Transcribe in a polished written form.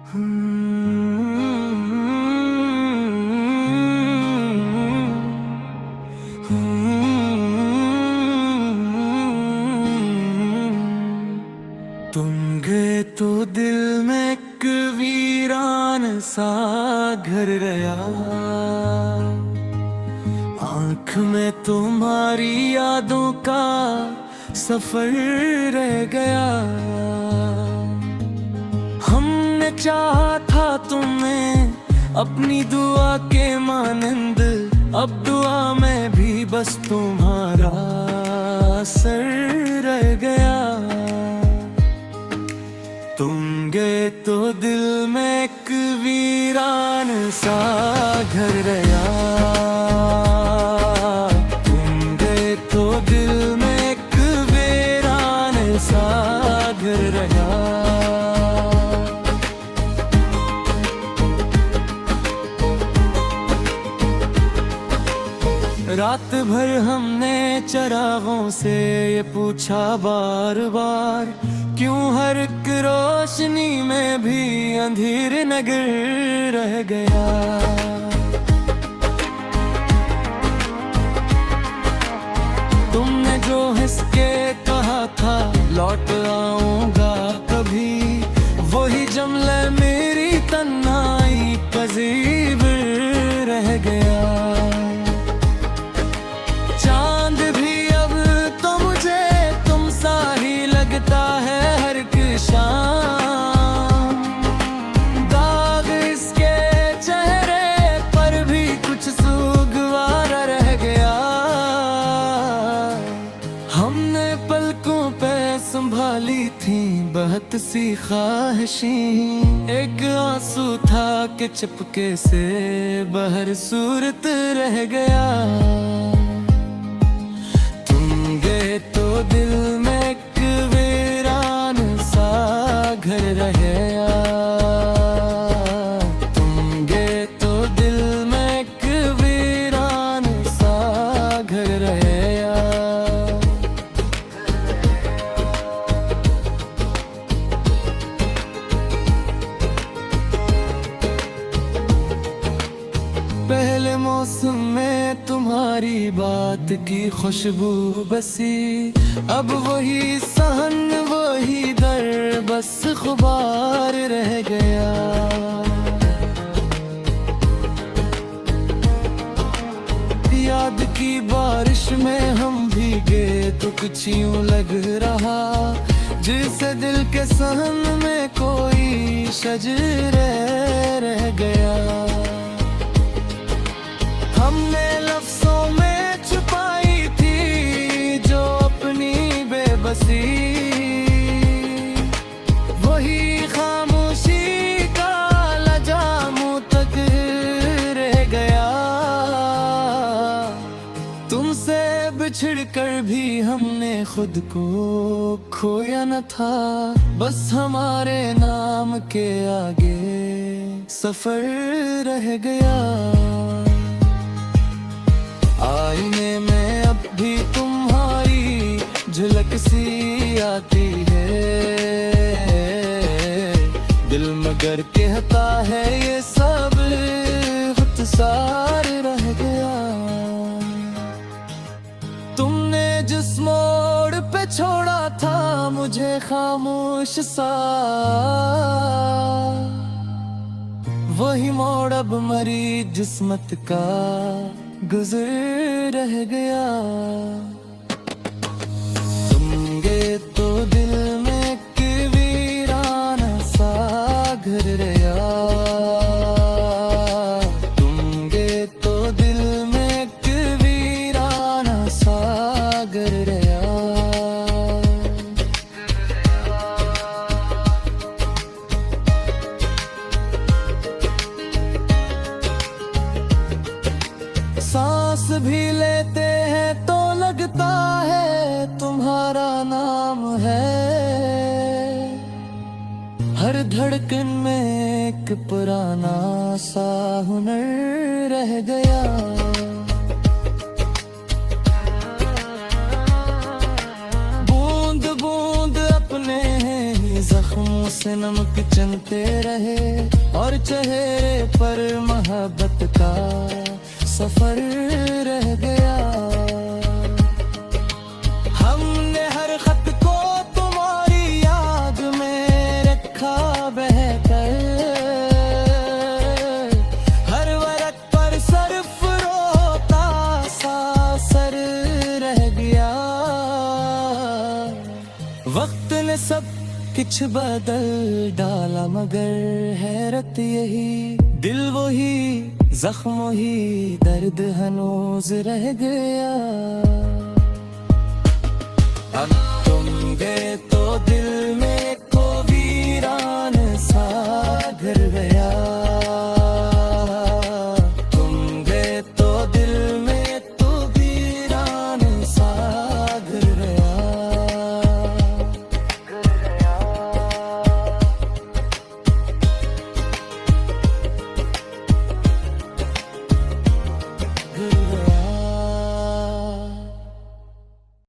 तुम गए तो दिल में एक वीरान सा घर गया, आँख में तुम्हारी यादों का सफर रह गया। हमने चाहा था तुम्हें अपनी दुआ के मानंद, अब दुआ में भी बस तुम्हारा असर रह गया। तुम गए तो दिल में एक वीरान सा घर गया, तुम गए तो दिल में एक वीरान सा घर गया। रात भर हमने चरागों से ये पूछा बार बार, क्यों हर एक रोशनी में भी अंधेर नगर रह गया। तुमने जो हंस के कहा था लौट आऊंगा कभी, वही जुमला मेरी तन्हाई का ज़ेवर रह गया। चांद भी अब तो मुझे तुम सा ही लगता है हर एक शाम, दाग इसके चेहरे पर भी कुछ सुगवारा रह गया। हमने पलकों पे संभाली थी बहुत सी ख्वाहिशें, एक आंसू था कि चुपके से बहर सूरत रह गया। तो दिल में एक वीरान सा घर रह गया, तुम गए तो दिल में एक वीरान सा घर रह गया। पहले मौसम में तुम्हारी बात की खुशबू बसी, अब वही सहन वही दर बस खुबार रह गया। याद की बारिश में हम भीगे तो कुछ यूं लग रहा, जिसे दिल के सहन में कोई शजरे रह गया। हमने लफ्ज़ों में छुपाई थी जो अपनी बेबसी, वही खामोशी का लजामू तक रह गया। तुमसे बिछड़ कर भी हमने खुद को खोया न था, बस हमारे नाम के आगे सफर रह गया। आईने में अब भी तुम्हारी झलक सी आती है, दिल मगर कहता है ये सब खुदसार रह गया। तुमने जिस मोड़ पे छोड़ा था मुझे खामोश सा, वही मोड़ अब मरी जिस्मत का गुजर रह गया। तुम गए तो दिल में एक वीरान सा घर गया, तुम गए तो दिल में एक वीरान सा घर गया। सांस भी लेते हैं तो लगता है तुम्हारा नाम है, हर धड़कन में एक पुराना सा हुनर रह गया। बूंद बूंद अपने जख्मों से नमक चलते रहे और चेहरे पर मोहब्बत का सफर रह गया। हमने हर खत को तुम्हारी याद में रखा बहकर, हर वरक पर सरफ रोता सा सर रह गया। वक्त ने सब कुछ बदल डाला मगर हैरत यही, दिल वही जख्म वही दर्द हनूज रह गया।